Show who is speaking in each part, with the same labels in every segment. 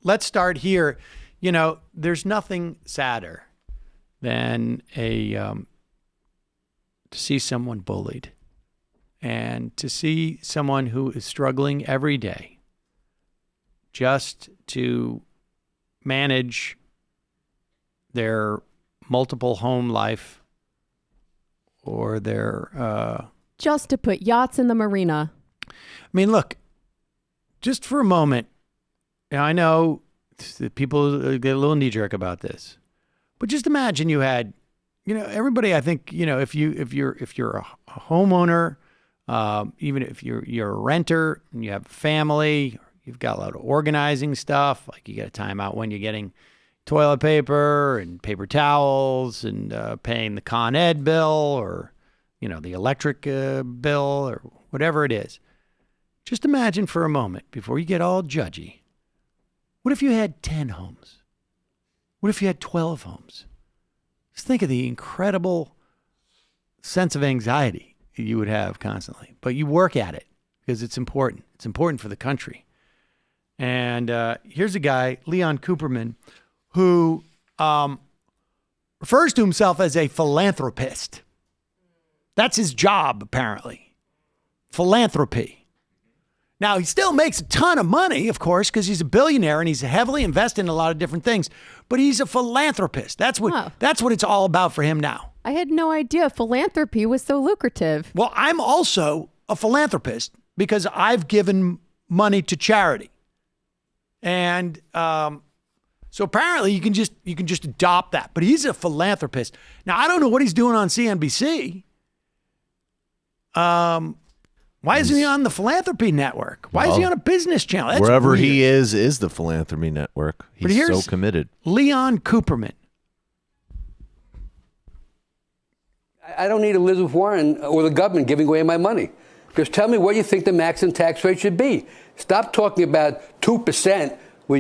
Speaker 1: Let's start here. You know, there's nothing sadder than to see someone bullied and to see someone who is struggling every day just to manage their multiple home life or their...
Speaker 2: just to put yachts in the marina.
Speaker 1: I mean, look, just for a moment, I know people get a little knee-jerk about this, but just imagine you had, you know, everybody. I think, you know, if you're a homeowner, even if you're a renter and you have a family, you've got a lot of organizing stuff. Like you got to time out when you're getting toilet paper and paper towels and paying the Con Ed bill or, you know, the electric bill or whatever it is. Just imagine for a moment before you get all judgy. What if you had 10 homes? What if you had 12 homes? Just think of the incredible sense of anxiety you would have constantly. But you work at it because it's important. It's important for the country. And here's a guy, Leon Cooperman, who refers to himself as a philanthropist. That's his job, apparently. Philanthropy. Now, he still makes a ton of money, of course, because he's a billionaire and he's heavily invested in a lot of different things. But he's a philanthropist. That's what it's all about for him now.
Speaker 2: I had no idea philanthropy was so lucrative.
Speaker 1: Well, I'm also a philanthropist because I've given money to charity. And so apparently you can just adopt that. But he's a philanthropist. Now, I don't know what he's doing on CNBC. Why isn't he on the Philanthropy Network? Why is he on a business channel? That's
Speaker 3: wherever
Speaker 1: weird.
Speaker 3: he is the Philanthropy Network. He's so committed.
Speaker 1: Leon Cooperman.
Speaker 4: I don't need Elizabeth Warren or the government giving away my money. Just tell me what you think the maximum tax rate should be. Stop talking about 2% where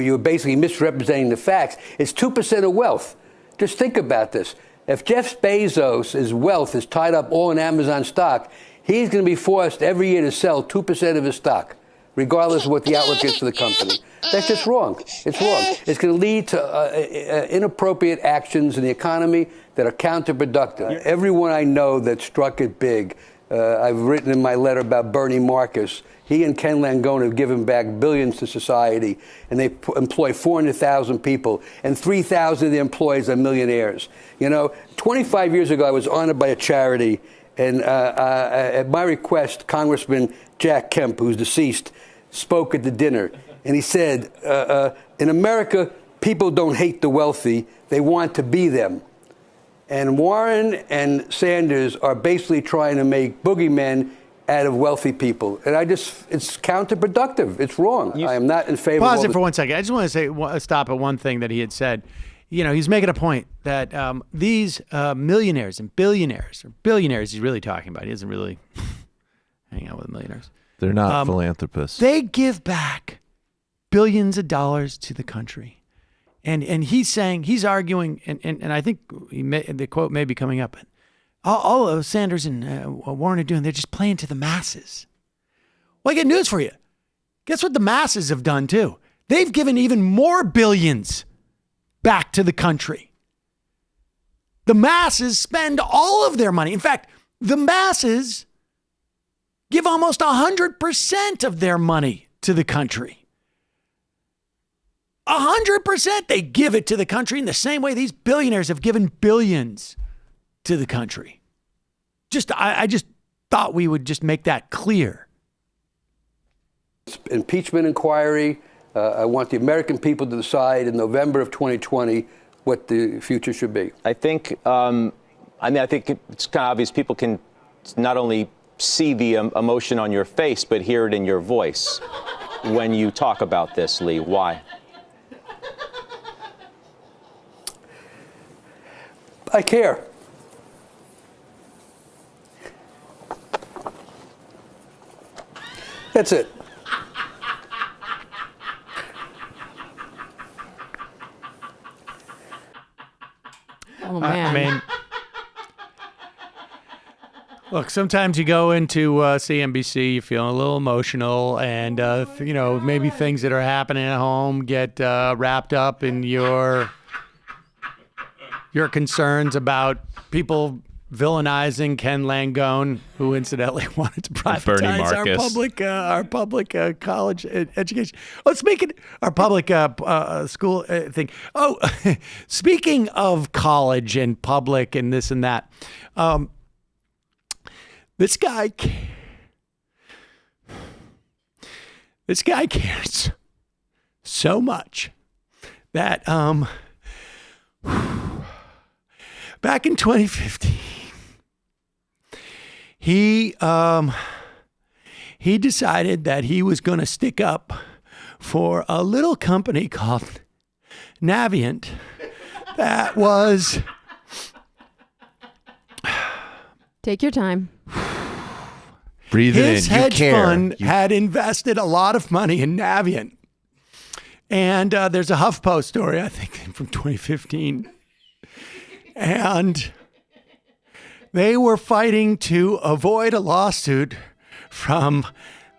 Speaker 4: you're basically misrepresenting the facts. It's 2% of wealth. Just think about this. If Jeff Bezos' wealth is tied up all in Amazon stock, he's going to be forced every year to sell 2% of his stock, regardless of what the outlook is for the company. That's just wrong. It's wrong. It's going to lead to inappropriate actions in the economy that are counterproductive. Everyone I know that struck it big, I've written in my letter about Bernie Marcus. He and Ken Langone have given back billions to society, and they employ 400,000 people, and 3,000 of the employees are millionaires. You know, 25 years ago, I was honored by a charity, and at my request, Congressman Jack Kemp, who's deceased, spoke at the dinner, and he said, in America, people don't hate the wealthy, they want to be them. And Warren and Sanders are basically trying to make boogeymen out of wealthy people. And it's counterproductive. It's wrong. I am not in favor of
Speaker 1: Pause it for 1 second. I just want to stop at one thing that he had said. You know, he's making a point that these millionaires and billionaires, or billionaires he's really talking about. He doesn't really hang out with millionaires.
Speaker 3: They're not philanthropists.
Speaker 1: They give back billions of dollars to the country. And he's saying, he's arguing, and I think the quote may be coming up, all of Sanders and Warren are doing, they're just playing to the masses. Well, I got news for you. Guess what the masses have done too? They've given even more billions back to the country. The masses spend all of their money. In fact, the masses give almost 100% of their money to the country. 100% they give it to the country in the same way these billionaires have given billions to the country. I just thought we would just make that clear.
Speaker 4: Impeachment inquiry. I want the American people to decide in November of 2020 what the future should be.
Speaker 5: I think, I think it's kind of obvious people can not only see the emotion on your face, but hear it in your voice when you talk about this, Lee. Why?
Speaker 4: I care. That's it.
Speaker 2: Oh, man.
Speaker 1: I mean, Look, sometimes you go into CNBC, you're feeling a little emotional, and maybe things that are happening at home get wrapped up in your concerns about people villainizing Ken Langone, who incidentally wanted to privatize our public college education. Oh, speaking our public school thing. Oh, speaking of college and public and this and that, this guy cares so much that back in 2015. He decided that he was going to stick up for a little company called Navient that was...
Speaker 2: Take your time.
Speaker 3: Breathe it in.
Speaker 1: His hedge fund had invested a lot of money in Navient. And there's a HuffPost story, I think, from 2015. And... they were fighting to avoid a lawsuit from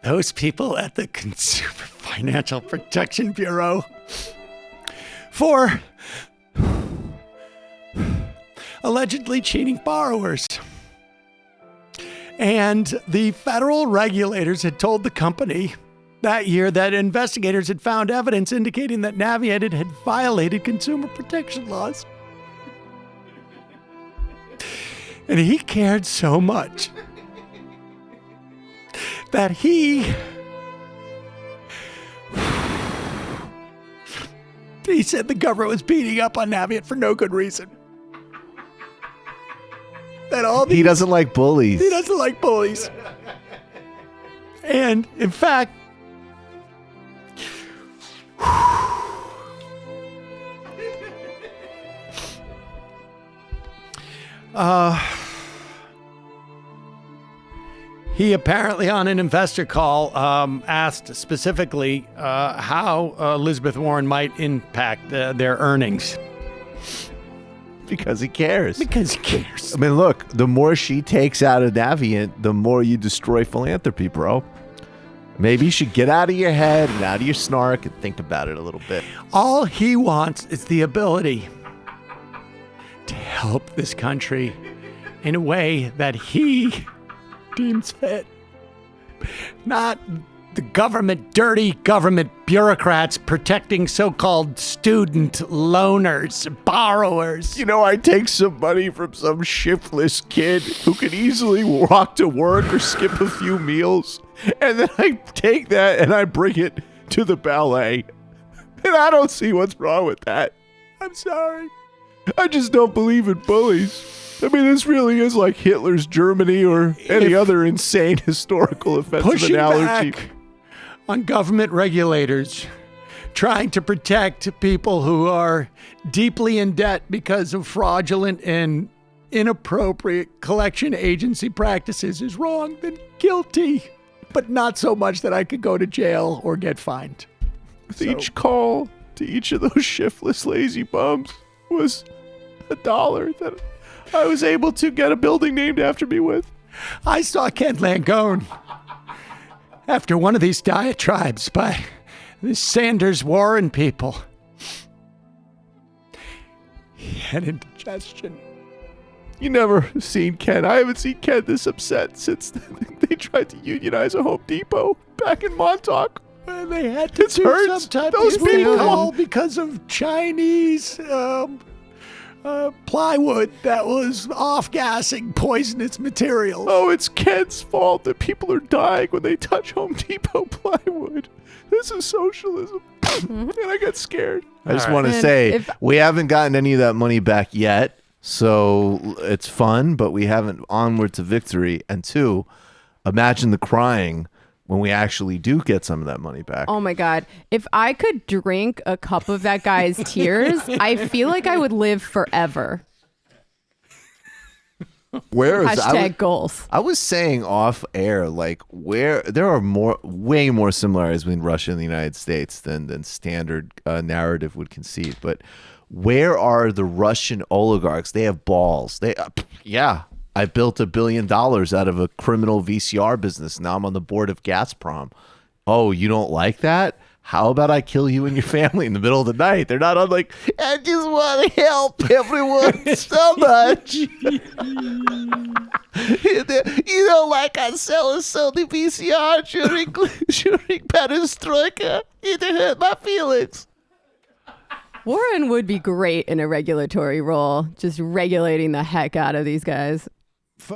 Speaker 1: those people at the Consumer Financial Protection Bureau for allegedly cheating borrowers. And the federal regulators had told the company that year that investigators had found evidence indicating that Navient had violated consumer protection laws. And he cared so much that he said the government was beating up on Navient for no good reason.
Speaker 3: He doesn't like bullies.
Speaker 1: He doesn't like bullies. And in fact, he apparently on an investor call asked specifically how Elizabeth Warren might impact their earnings.
Speaker 3: Because he cares.
Speaker 1: Because he cares.
Speaker 3: I mean, look, the more she takes out of Navient, the more you destroy philanthropy, bro. Maybe you should get out of your head and out of your snark and think about it a little bit.
Speaker 1: All he wants is the ability to help this country in a way that he deems fit. Not the dirty government bureaucrats protecting so-called student loaners, borrowers.
Speaker 3: You know, I take some money from some shiftless kid who could easily walk to work or skip a few meals, and then I take that and I bring it to the ballet. And I don't see what's wrong with that.
Speaker 1: I'm sorry.
Speaker 3: I just don't believe in bullies. I mean, this really is like Hitler's Germany or any other insane historical offensive analogy.
Speaker 1: Back on government regulators trying to protect people who are deeply in debt because of fraudulent and inappropriate collection agency practices is wrong, then guilty, but not so much that I could go to jail or get fined.
Speaker 3: Each call to each of those shiftless lazy bums was $1 that I was able to get a building named after me with.
Speaker 1: I saw Ken Langone after one of these diatribes by the Sanders Warren people. He had indigestion.
Speaker 3: You never seen Ken. I haven't seen Ken this upset since they tried to unionize a Home Depot back in Montauk.
Speaker 1: And they had to do some type
Speaker 3: Those
Speaker 1: of
Speaker 3: people
Speaker 1: recall because of Chinese plywood that was off-gassing poisonous materials.
Speaker 3: Oh, it's Ken's fault that people are dying when they touch Home Depot plywood. This is socialism. And I get scared. I just want to say, we haven't gotten any of that money back yet, so it's fun, but we haven't onward to victory. And two, imagine the crying when we actually do get some of that money back.
Speaker 2: Oh my God. If I could drink a cup of that guy's tears, I feel like I would live forever. Hashtag goals.
Speaker 3: I was saying off air, like, where there are way more similarities between Russia and the United States than standard narrative would concede. But where are the Russian oligarchs? They have balls. I built $1 billion out of a criminal VCR business. Now I'm on the board of Gazprom. Oh, you don't like that? How about I kill you and your family in the middle of the night? They're not on like, I just want to help everyone so much. You don't like I sell a Sony VCR during Perestroika? It hurt my feelings.
Speaker 2: Warren would be great in a regulatory role, just regulating the heck out of these guys.